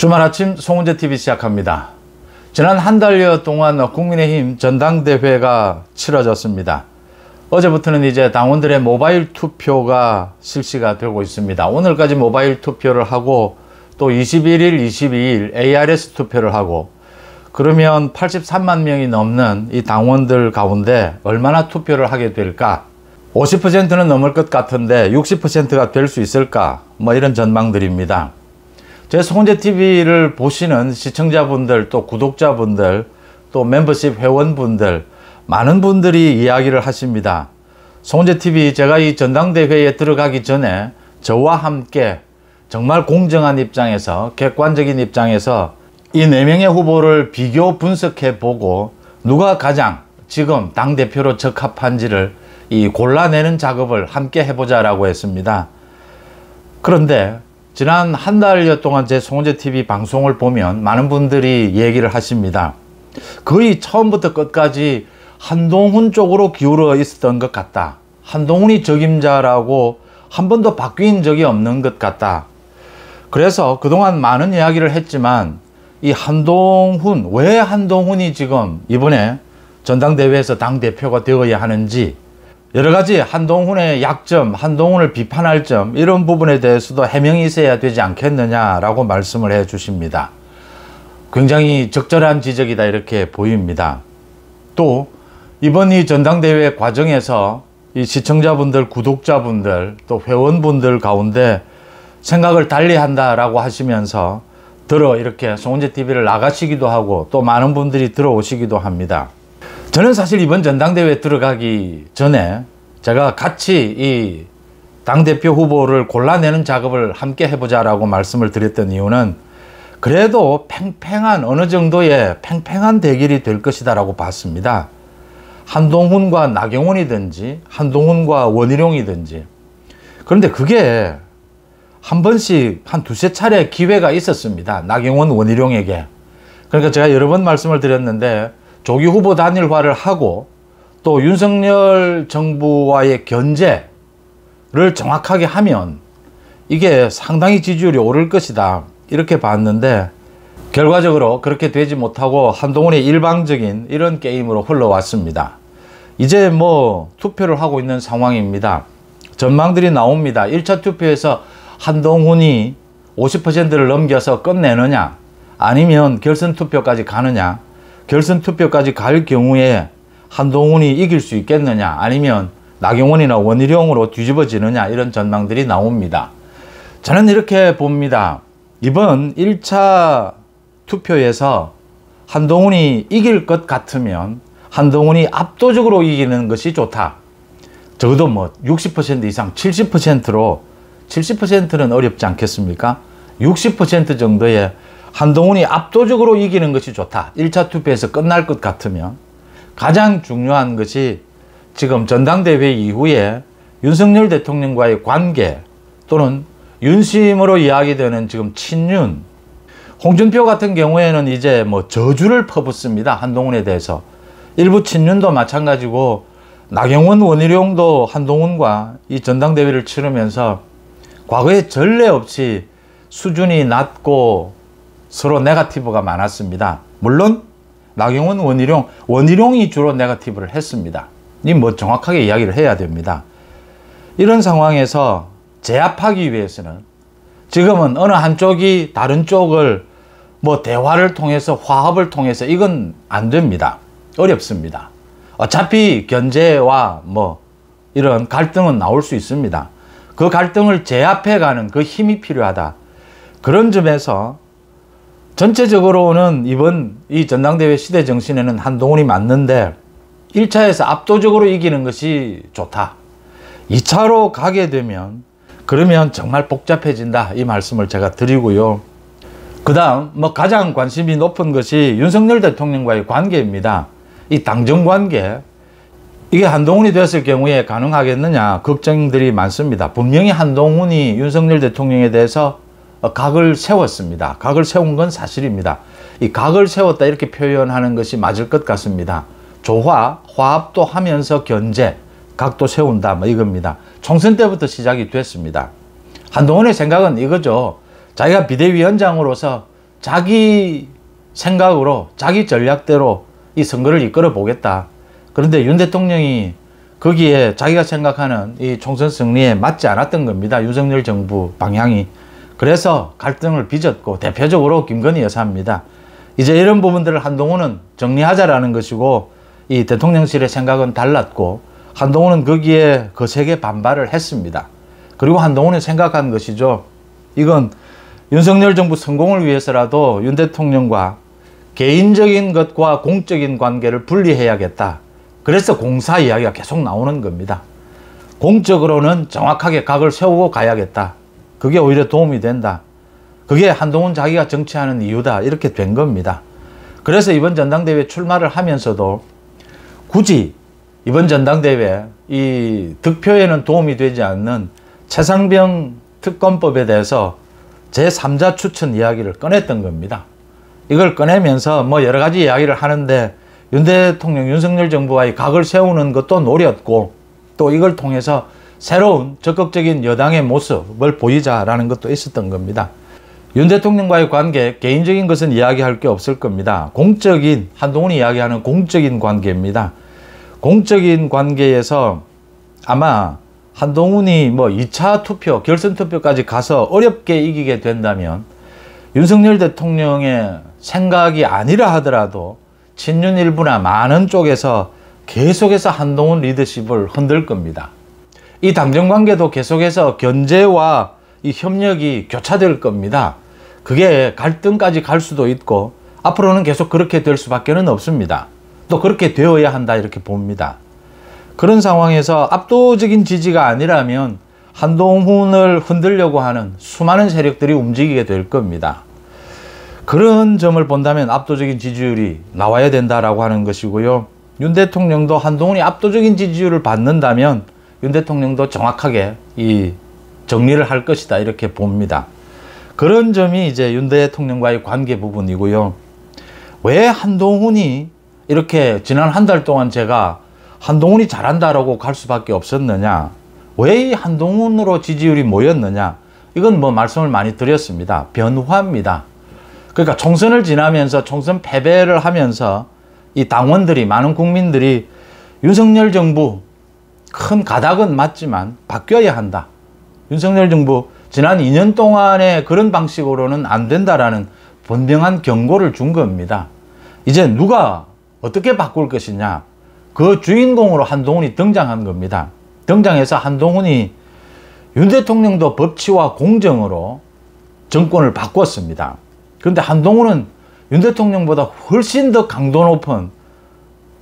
주말 아침 송은재TV 시작합니다. 지난 한 달여 동안 국민의힘 전당대회가 치러졌습니다. 어제부터는 이제 당원들의 모바일 투표가 실시가 되고 있습니다. 오늘까지 모바일 투표를 하고 또 21일, 22일 ARS 투표를 하고, 그러면 83만 명이 넘는 이 당원들 가운데 얼마나 투표를 하게 될까? 50%는 넘을 것 같은데 60%가 될 수 있을까? 뭐 이런 전망들입니다. 제 송은재TV를 보시는 시청자분들, 또 구독자분들, 또 멤버십 회원분들, 많은 분들이 이야기를 하십니다. 송은재TV 제가 이 전당대회에 들어가기 전에 저와 함께 정말 공정한 입장에서, 객관적인 입장에서 이 4명의 후보를 비교 분석해 보고 누가 가장 지금 당대표로 적합한지를 골라내는 작업을 함께 해보자라고 했습니다. 그런데 지난 한 달여 동안 제 송은재TV 방송을 보면 많은 분들이 얘기를 하십니다. 거의 처음부터 끝까지 한동훈 쪽으로 기울어 있었던 것 같다. 한동훈이 적임자라고 한 번도 바뀐 적이 없는 것 같다. 그래서 그동안 많은 이야기를 했지만 이 한동훈, 왜 한동훈이 지금 이번에 전당대회에서 당대표가 되어야 하는지, 여러 가지 한동훈의 약점, 한동훈을 비판할 점, 이런 부분에 대해서도 해명이 있어야 되지 않겠느냐라고 말씀을 해 주십니다. 굉장히 적절한 지적이다 이렇게 보입니다. 또 이번 이 전당대회 과정에서 이 시청자분들, 구독자분들, 또 회원분들 가운데 생각을 달리 한다라고 하시면서 이렇게 송은재TV를 나가시기도 하고 또 많은 분들이 들어오시기도 합니다. 저는 사실 이번 전당대회 들어가기 전에 제가 같이 이 당대표 후보를 골라내는 작업을 함께 해보자라고 말씀을 드렸던 이유는 그래도 팽팽한, 어느 정도의 팽팽한 대결이 될 것이다 라고 봤습니다. 한동훈과 나경원이든지 한동훈과 원희룡이든지. 그런데 그게 한 번씩 한 두세 차례 기회가 있었습니다. 나경원, 원희룡에게. 그러니까 제가 여러 번 말씀을 드렸는데 조기 후보 단일화를 하고 또 윤석열 정부와의 견제를 정확하게 하면 이게 상당히 지지율이 오를 것이다 이렇게 봤는데, 결과적으로 그렇게 되지 못하고 한동훈의 일방적인 이런 게임으로 흘러왔습니다. 이제 뭐 투표를 하고 있는 상황입니다. 전망들이 나옵니다. 1차 투표에서 한동훈이 50%를 넘겨서 끝내느냐, 아니면 결선 투표까지 가느냐, 결선 투표까지 갈 경우에 한동훈이 이길 수 있겠느냐, 아니면 나경원이나 원희룡으로 뒤집어지느냐, 이런 전망들이 나옵니다. 저는 이렇게 봅니다. 이번 1차 투표에서 한동훈이 이길 것 같으면 한동훈이 압도적으로 이기는 것이 좋다. 적어도 뭐 60% 이상, 70%로, 70%는 어렵지 않겠습니까? 60% 정도의 한동훈이 압도적으로 이기는 것이 좋다. 1차 투표에서 끝날 것 같으면. 가장 중요한 것이 지금 전당대회 이후에 윤석열 대통령과의 관계, 또는 윤심으로 이야기되는 지금 친윤, 홍준표 같은 경우에는 이제 뭐 저주를 퍼붓습니다. 한동훈에 대해서. 일부 친윤도 마찬가지고 나경원, 원희룡도 한동훈과 이 전당대회를 치르면서 과거에 전례 없이 수준이 낮고 서로 네거티브가 많았습니다. 물론 나경원, 원희룡이 주로 네거티브를 했습니다. 이 뭐 정확하게 이야기를 해야 됩니다. 이런 상황에서 제압하기 위해서는 지금은 어느 한쪽이 다른 쪽을 뭐 대화를 통해서, 화합을 통해서, 이건 안 됩니다. 어렵습니다. 어차피 견제와 뭐 이런 갈등은 나올 수 있습니다. 그 갈등을 제압해가는 그 힘이 필요하다. 그런 점에서 전체적으로는 이번 이 전당대회 시대 정신에는 한동훈이 맞는데 1차에서 압도적으로 이기는 것이 좋다. 2차로 가게 되면 그러면 정말 복잡해진다, 이 말씀을 제가 드리고요. 그 다음 뭐 가장 관심이 높은 것이 윤석열 대통령과의 관계입니다. 이 당정 관계, 이게 한동훈이 됐을 경우에 가능하겠느냐 걱정들이 많습니다. 분명히 한동훈이 윤석열 대통령에 대해서 각을 세웠습니다. 각을 세운 건 사실입니다. 이 각을 세웠다 이렇게 표현하는 것이 맞을 것 같습니다. 조화, 화합도 하면서 견제, 각도 세운다, 뭐 이겁니다. 총선 때부터 시작이 됐습니다. 한동훈의 생각은 이거죠. 자기가 비대위원장으로서 자기 생각으로 자기 전략대로 이 선거를 이끌어 보겠다. 그런데 윤 대통령이 거기에 자기가 생각하는 이 총선 승리에 맞지 않았던 겁니다. 윤석열 정부 방향이. 그래서 갈등을 빚었고 대표적으로 김건희 여사입니다. 이제 이런 부분들을 한동훈은 정리하자라는 것이고 이 대통령실의 생각은 달랐고 한동훈은 거기에 거세게 반발을 했습니다. 그리고 한동훈은 생각한 것이죠. 이건 윤석열 정부 성공을 위해서라도 윤 대통령과 개인적인 것과 공적인 관계를 분리해야겠다. 그래서 공사 이야기가 계속 나오는 겁니다. 공적으로는 정확하게 각을 세우고 가야겠다. 그게 오히려 도움이 된다. 그게 한동훈 자기가 정치하는 이유다. 이렇게 된 겁니다. 그래서 이번 전당대회 출마를 하면서도 굳이 이번 전당대회 이 득표에는 도움이 되지 않는 최상병 특검법에 대해서 제3자 추천 이야기를 꺼냈던 겁니다. 이걸 꺼내면서 뭐 여러 가지 이야기를 하는데 윤 대통령, 윤석열 정부와의 각을 세우는 것도 노렸고 또 이걸 통해서 새로운 적극적인 여당의 모습을 보이자라는 것도 있었던 겁니다. 윤 대통령과의 관계, 개인적인 것은 이야기할 게 없을 겁니다. 공적인, 한동훈이 이야기하는 공적인 관계입니다. 공적인 관계에서 아마 한동훈이 뭐 2차 투표, 결선 투표까지 가서 어렵게 이기게 된다면 윤석열 대통령의 생각이 아니라 하더라도 친윤 일부나 많은 쪽에서 계속해서 한동훈 리더십을 흔들 겁니다. 이 당정 관계도 계속해서 견제와 이 협력이 교차될 겁니다. 그게 갈등까지 갈 수도 있고 앞으로는 계속 그렇게 될 수밖에 없습니다. 또 그렇게 되어야 한다 이렇게 봅니다. 그런 상황에서 압도적인 지지가 아니라면 한동훈을 흔들려고 하는 수많은 세력들이 움직이게 될 겁니다. 그런 점을 본다면 압도적인 지지율이 나와야 된다라고 하는 것이고요. 윤 대통령도 한동훈이 압도적인 지지율을 받는다면 윤 대통령도 정확하게 이 정리를 할 것이다 이렇게 봅니다. 그런 점이 이제 윤 대통령과의 관계 부분이고요. 왜 한동훈이 이렇게 지난 한 달 동안 제가 한동훈이 잘한다라고 갈 수밖에 없었느냐, 왜 이 한동훈으로 지지율이 모였느냐, 이건 뭐 말씀을 많이 드렸습니다. 변화입니다. 그러니까 총선을 지나면서 총선 패배를 하면서 이 당원들이, 많은 국민들이 윤석열 정부 큰 가닥은 맞지만 바뀌어야 한다. 윤석열 정부 지난 2년 동안의 그런 방식으로는 안 된다라는 분명한 경고를 준 겁니다. 이제 누가 어떻게 바꿀 것이냐, 그 주인공으로 한동훈이 등장한 겁니다. 등장해서 한동훈이 윤 대통령도 법치와 공정으로 정권을 바꿨습니다. 그런데 한동훈은 윤 대통령보다 훨씬 더 강도 높은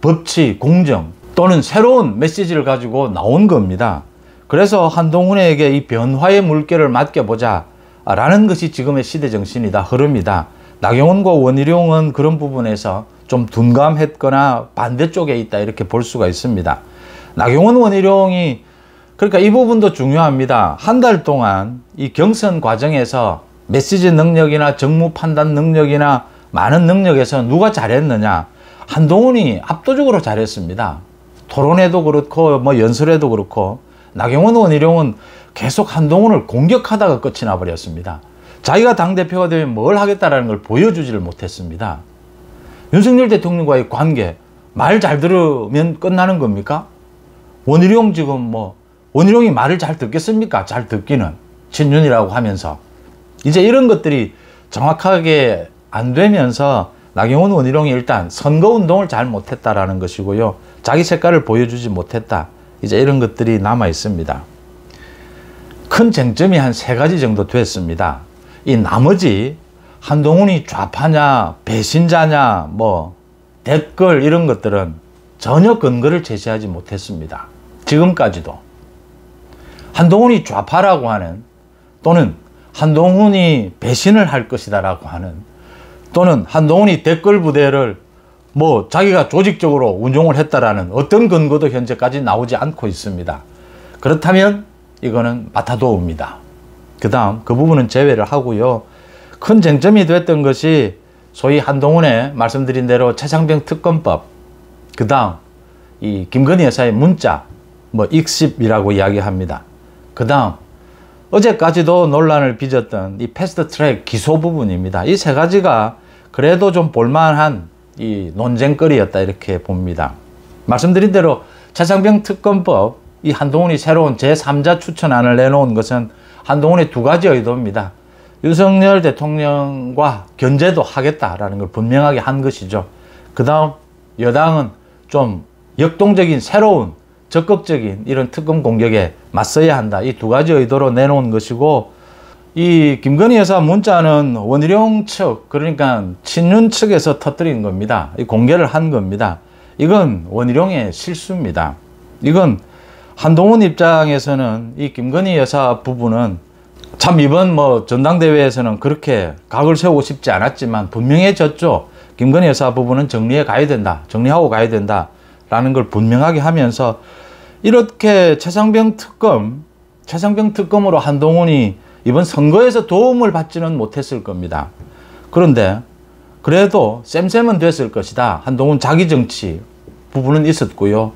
법치, 공정 또는 새로운 메시지를 가지고 나온 겁니다. 그래서 한동훈에게 이 변화의 물결을 맡겨보자 라는 것이 지금의 시대 정신이다, 흐름이다. 나경원과 원희룡은 그런 부분에서 좀 둔감했거나 반대쪽에 있다 이렇게 볼 수가 있습니다. 나경원, 원희룡이 그러니까 이 부분도 중요합니다. 한 달 동안 이 경선 과정에서 메시지 능력이나 정무 판단 능력이나 많은 능력에서 누가 잘했느냐, 한동훈이 압도적으로 잘했습니다. 토론회도 그렇고 뭐 연설회도 그렇고. 나경원, 원희룡은 계속 한동훈을 공격하다가 끝이 나버렸습니다. 자기가 당대표가 되면 뭘 하겠다라는 걸 보여주지를 못했습니다. 윤석열 대통령과의 관계, 말 잘 들으면 끝나는 겁니까? 원희룡 지금 뭐 원희룡이 말을 잘 듣겠습니까? 잘 듣기는 친윤이라고 하면서 이제 이런 것들이 정확하게 안 되면서 나경원, 원희룡이 일단 선거운동을 잘 못했다라는 것이고요. 자기 색깔을 보여주지 못했다. 이제 이런 것들이 남아 있습니다. 큰 쟁점이 한 3가지 정도 됐습니다. 이 나머지 한동훈이 좌파냐, 배신자냐, 뭐 댓글 이런 것들은 전혀 근거를 제시하지 못했습니다. 지금까지도. 한동훈이 좌파라고 하는, 또는 한동훈이 배신을 할 것이다라고 하는, 또는 한동훈이 댓글 부대를 뭐 자기가 조직적으로 운용을 했다라는 어떤 근거도 현재까지 나오지 않고 있습니다. 그렇다면 이거는 마타도우입니다. 그 다음 그 부분은 제외를 하고요. 큰 쟁점이 됐던 것이 소위 한동훈의 말씀드린 대로 최상병 특검법, 그 다음 이 김건희 여사의 문자, 뭐 익십이라고 이야기합니다. 그 다음 어제까지도 논란을 빚었던 이 패스트트랙 기소 부분입니다. 이 세 가지가 그래도 좀 볼만한 이 논쟁거리였다 이렇게 봅니다. 말씀드린 대로 최상병 특검법, 이 한동훈이 새로운 제3자 추천안을 내놓은 것은 한동훈의 두 가지 의도입니다. 윤석열 대통령과 견제도 하겠다라는 걸 분명하게 한 것이죠. 그 다음 여당은 좀 역동적인 새로운 적극적인 이런 특검 공격에 맞서야 한다. 이 두 가지 의도로 내놓은 것이고, 이 김건희 여사 문자는 원희룡 측, 그러니까 친윤 측에서 터뜨린 겁니다. 공개를 한 겁니다. 이건 원희룡의 실수입니다. 이건 한동훈 입장에서는 이 김건희 여사 부부는 참 이번 전당대회에서는 그렇게 각을 세우고 싶지 않았지만 분명해졌죠. 김건희 여사 부부는 정리해 가야 된다. 정리하고 가야 된다. 라는 걸 분명하게 하면서 이렇게 최상병 특검으로 한동훈이 이번 선거에서 도움을 받지는 못했을 겁니다. 그런데 그래도 쌤쌤은 됐을 것이다. 한동훈 자기 정치 부분은 있었고요.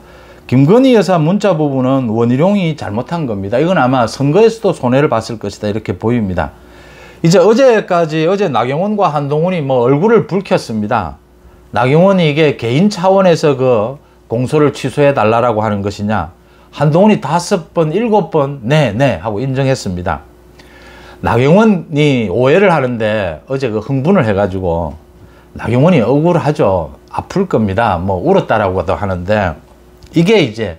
김건희 여사 문자 부분은 원희룡이 잘못한 겁니다. 이건 아마 선거에서도 손해를 봤을 것이다 이렇게 보입니다. 이제 어제 나경원과 한동훈이 얼굴을 붉혔습니다. 나경원이 이게 개인 차원에서 그 공소를 취소해 달라고 하는 것이냐. 한동훈이 5번, 7번 네 하고 인정했습니다. 나경원이 오해를 하는데 어제 그 흥분을 해가지고 나경원이 억울하죠. 아플 겁니다. 울었다라고도 하는데 이게 이제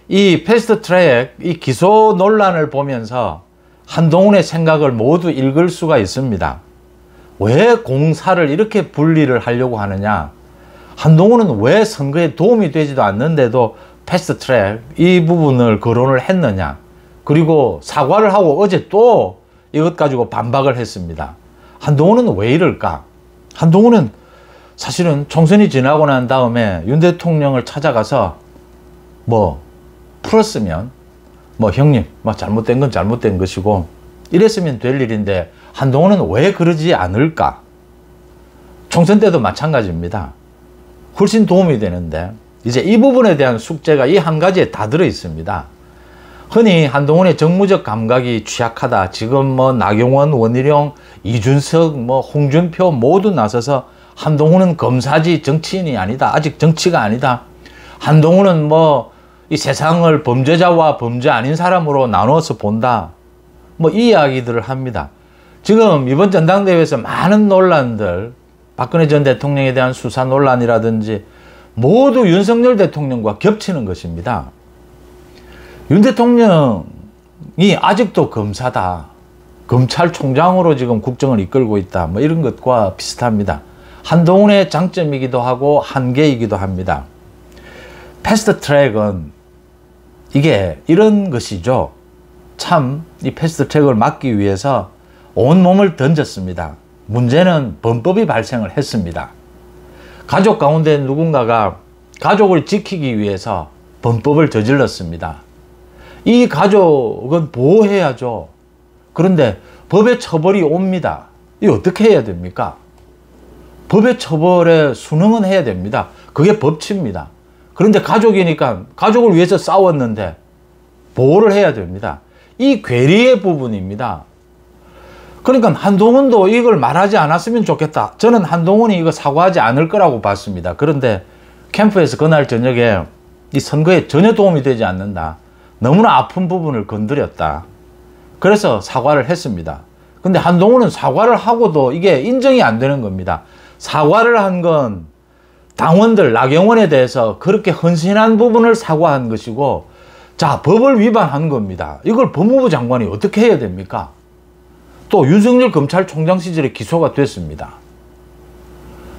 이 패스트트랙 이 기소 논란을 보면서 한동훈의 생각을 모두 읽을 수가 있습니다. 왜 공사를 이렇게 분리를 하려고 하느냐. 한동훈은 왜 선거에 도움이 되지도 않는데도 패스트트랙 이 부분을 거론을 했느냐. 그리고 사과를 하고 어제 또 이것 가지고 반박을 했습니다. 한동훈은 왜 이럴까? 한동훈은 사실은 총선이 지나고 난 다음에 윤 대통령을 찾아가서 풀었으면 형님 잘못된 건 잘못된 것이고 이랬으면 될 일인데 한동훈은 왜 그러지 않을까? 총선 때도 마찬가지입니다. 훨씬 도움이 되는데 이제 이 부분에 대한 숙제가 이 한 가지에 다 들어 있습니다. 흔히 한동훈의 정무적 감각이 취약하다. 지금 나경원, 원희룡, 이준석, 홍준표 모두 나서서 한동훈은 검사지 정치인이 아니다. 아직 정치가 아니다. 한동훈은 이 세상을 범죄자와 범죄 아닌 사람으로 나눠서 본다. 이 이야기들을 합니다. 지금 이번 전당대회에서 많은 논란들, 박근혜 전 대통령에 대한 수사 논란이라든지 모두 윤석열 대통령과 겹치는 것입니다. 윤 대통령이 아직도 검사다. 검찰총장으로 지금 국정을 이끌고 있다. 이런 것과 비슷합니다. 한동훈의 장점이기도 하고 한계이기도 합니다. 패스트트랙은 이게 이런 것이죠. 참 이 패스트트랙을 막기 위해서 온몸을 던졌습니다. 문제는 범법이 발생을 했습니다. 가족 가운데 누군가가 가족을 지키기 위해서 범법을 저질렀습니다. 이 가족은 보호해야죠. 그런데 법의 처벌이 옵니다. 이 어떻게 해야 됩니까? 법의 처벌에 순응은 해야 됩니다. 그게 법치입니다. 그런데 가족이니까 가족을 위해서 싸웠는데 보호를 해야 됩니다. 이 괴리의 부분입니다. 그러니까 한동훈도 이걸 말하지 않았으면 좋겠다. 저는 한동훈이 이거 사과하지 않을 거라고 봤습니다. 그런데 캠프에서 그날 저녁에 이 선거에 전혀 도움이 되지 않는다. 너무나 아픈 부분을 건드렸다. 그래서 사과를 했습니다. 근데 한동훈은 사과를 하고도 이게 인정이 안 되는 겁니다. 사과를 한 건 당원들 나경원에 대해서 그렇게 헌신한 부분을 사과한 것이고, 자, 법을 위반한 겁니다. 이걸 법무부 장관이 어떻게 해야 됩니까? 또 윤석열 검찰총장 시절에 기소가 됐습니다.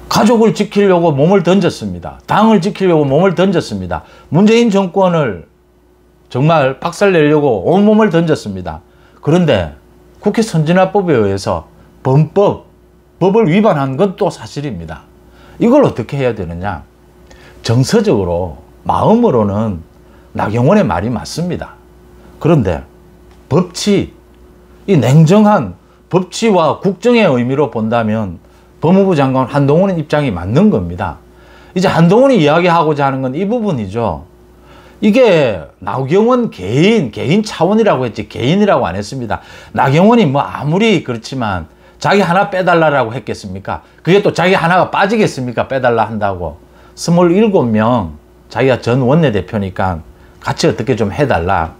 가족을 지키려고 몸을 던졌습니다. 당을 지키려고 몸을 던졌습니다. 문재인 정권을 정말 박살내려고 온몸을 던졌습니다. 그런데 국회 선진화법에 의해서 법을 위반한 건 또 사실입니다. 이걸 어떻게 해야 되느냐? 정서적으로, 마음으로는 나경원의 말이 맞습니다. 그런데 법치, 이 냉정한 법치와 국정의 의미로 본다면 법무부 장관 한동훈의 입장이 맞는 겁니다. 이제 한동훈이 이야기하고자 하는 건 이 부분이죠. 이게 나경원 개인 차원이라고 했지 개인이라고 안 했습니다. 나경원이 뭐 아무리 그렇지만 자기 하나 빼달라고 했겠습니까? 그게 또 자기 하나가 빠지겠습니까? 빼달라 한다고. 27명 자기가 전 원내대표니까 같이 어떻게 좀 해달라.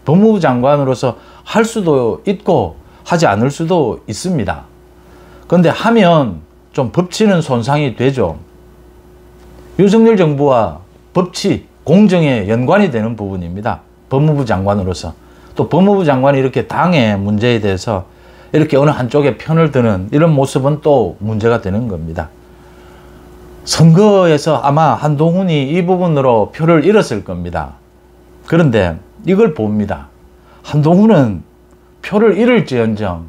법무부 장관으로서 할 수도 있고 하지 않을 수도 있습니다. 그런데 하면 좀 법치는 손상이 되죠. 윤석열 정부와 법치, 공정에 연관이 되는 부분입니다. 법무부 장관으로서. 또 법무부 장관이 이렇게 당의 문제에 대해서 이렇게 어느 한쪽에 편을 드는 이런 모습은 또 문제가 되는 겁니다. 선거에서 아마 한동훈이 이 부분으로 표를 잃었을 겁니다. 그런데 이걸 봅니다. 한동훈은 표를 잃을지언정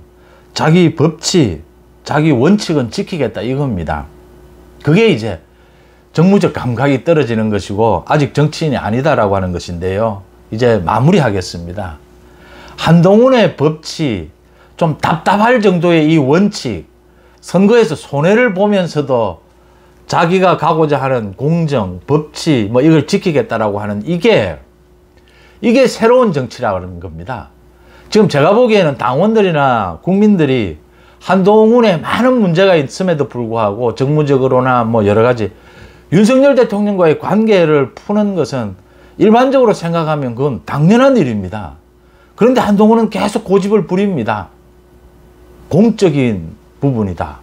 자기 법치, 자기 원칙은 지키겠다 이겁니다. 그게 이제 정무적 감각이 떨어지는 것이고 아직 정치인이 아니다라고 하는 것인데요. 이제 마무리하겠습니다. 한동훈의 법치, 좀 답답할 정도의 이 원칙, 선거에서 손해를 보면서도 자기가 가고자 하는 공정, 법치, 뭐 이걸 지키겠다라고 하는 이게 새로운 정치라는 겁니다. 지금 제가 보기에는 당원들이나 국민들이 한동훈의 많은 문제가 있음에도 불구하고 정무적으로나 뭐 여러 가지 윤석열 대통령과의 관계를 푸는 것은 일반적으로 생각하면 그건 당연한 일입니다. 그런데 한동훈은 계속 고집을 부립니다. 공적인 부분이다.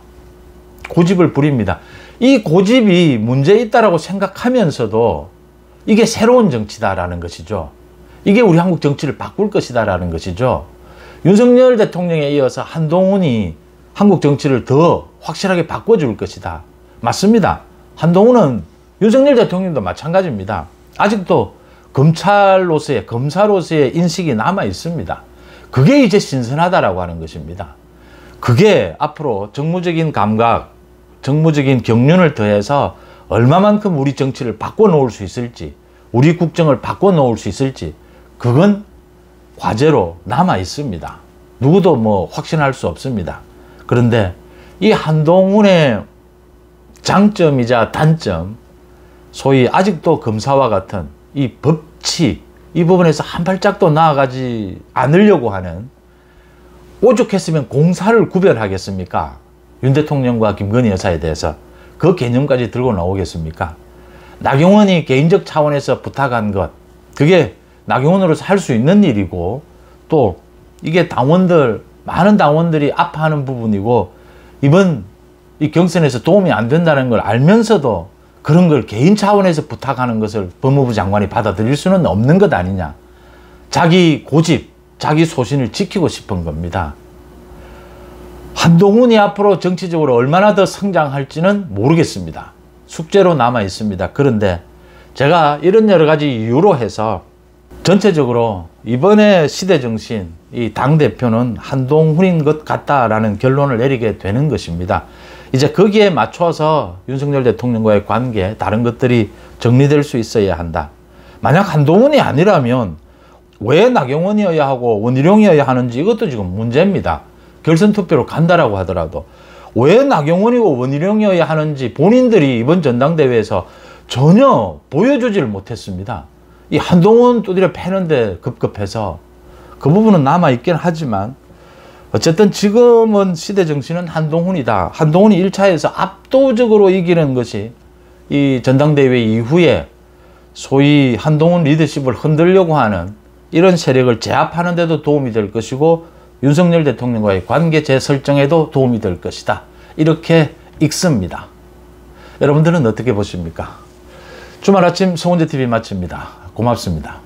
고집을 부립니다. 이 고집이 문제 있다라고 생각하면서도 이게 새로운 정치다라는 것이죠. 이게 우리 한국 정치를 바꿀 것이다라는 것이죠. 윤석열 대통령에 이어서 한동훈이 한국 정치를 더 확실하게 바꿔줄 것이다. 맞습니다. 한동훈은 윤석열 대통령도 마찬가지입니다. 아직도 검사로서의 인식이 남아 있습니다. 그게 이제 신선하다라고 하는 것입니다. 그게 앞으로 정무적인 감각, 정무적인 경륜을 더해서 얼마만큼 우리 정치를 바꿔놓을 수 있을지, 우리 국정을 바꿔놓을 수 있을지, 그건 과제로 남아 있습니다. 누구도 뭐 확신할 수 없습니다. 그런데 이 한동훈의 장점이자 단점, 소위 아직도 검사와 같은 이 법치, 이 부분에서 한 발짝도 나아가지 않으려고 하는, 오죽했으면 공사를 구별하겠습니까? 윤 대통령과 김건희 여사에 대해서 그 개념까지 들고 나오겠습니까? 나경원이 개인적 차원에서 부탁한 것, 그게 나경원으로서 할 수 있는 일이고, 또 이게 많은 당원들이 아파하는 부분이고, 이번 이 경선에서 도움이 안 된다는 걸 알면서도 그런 걸 개인 차원에서 부탁하는 것을 법무부 장관이 받아들일 수는 없는 것 아니냐. 자기 고집, 자기 소신을 지키고 싶은 겁니다. 한동훈이 앞으로 정치적으로 얼마나 더 성장할지는 모르겠습니다. 숙제로 남아 있습니다. 그런데 제가 이런 여러 가지 이유로 해서 전체적으로 이번에 시대정신, 이 당대표는 한동훈인 것 같다라는 결론을 내리게 되는 것입니다. 이제 거기에 맞춰서 윤석열 대통령과의 관계, 다른 것들이 정리될 수 있어야 한다. 만약 한동훈이 아니라면 왜 나경원이어야 하고 원희룡이어야 하는지 이것도 지금 문제입니다. 결선 투표로 간다라고 하더라도 왜 나경원이고 원희룡이어야 하는지 본인들이 이번 전당대회에서 전혀 보여주지를 못했습니다. 이 한동훈 두드려 패는데 급급해서 그 부분은 남아있긴 하지만 어쨌든 지금은 시대정신은 한동훈이다. 한동훈이 1차에서 압도적으로 이기는 것이 이 전당대회 이후에 소위 한동훈 리더십을 흔들려고 하는 이런 세력을 제압하는 데도 도움이 될 것이고 윤석열 대통령과의 관계 재설정에도 도움이 될 것이다. 이렇게 읽습니다. 여러분들은 어떻게 보십니까? 주말 아침 송은재TV 마칩니다. 고맙습니다.